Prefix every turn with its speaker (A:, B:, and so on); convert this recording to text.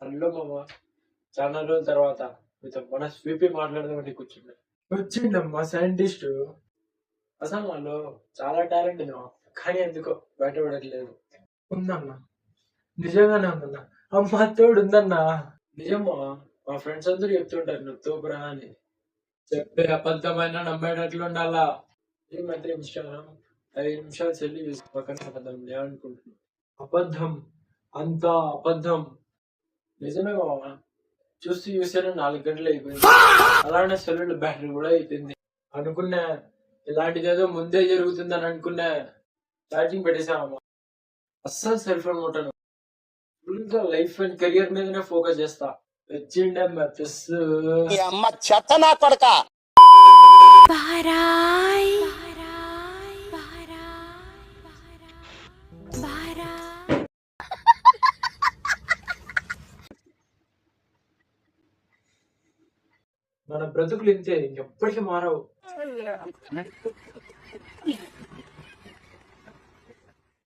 A: Hello మామ, చాలా రోజుల తర్వాత మీతో మన స్వీపీ మాట్లాడదామని కూర్చున్నా. వచ్చిండమ్మా సైంటిస్ట్. అసలు నాలో చాలా టాలెంట్ ఉంది మామ, కానీ ఎందుకో బయటపడట్లేదు. ఉందన్నా, నిజంగానే ఉందన్నా. అమ్మా తోడు ఉందన్నా. నిజమ్మా, మా ఫ్రెండ్స్ అందరూ చెప్తుంటారు నువ్వు తోపురా అని. చెప్పే అబద్ధమైన నమ్మేటట్లు ఉండాలా. ఈ మధ్య ఇన్స్టాగ్రామ్ 5 నిమిషాలు చెల్లి పక్కన అబద్ధం అనుకుంటున్నా. అబద్ధం, అంతా అబద్ధం. నిజమే మామ, చూస్తూ చూస్తేనే 4 గంటలు అయిపోయింది. అలానే సెల్లుల బ్యాటరీ కూడా అయిపోయింది. అనుకున్నా ఇలాంటిదేదో ముందే జరుగుతుందని అనుకున్నా. ఛార్జింగ్ పెట్టేసామమ్మా. అస్సలు సెల్ ఫోన్ ముట్టను. ఫుల్ గా లైఫ్ అండ్ కెరియర్ మీదనే ఫోకస్ చేస్తా. వచ్చిండమ్మా ప్లస్.
B: అమ్మ చెత్త నా కొడక.
A: మన బ్రతుకులు ఇంతే, ఎప్పటికీ మారవు.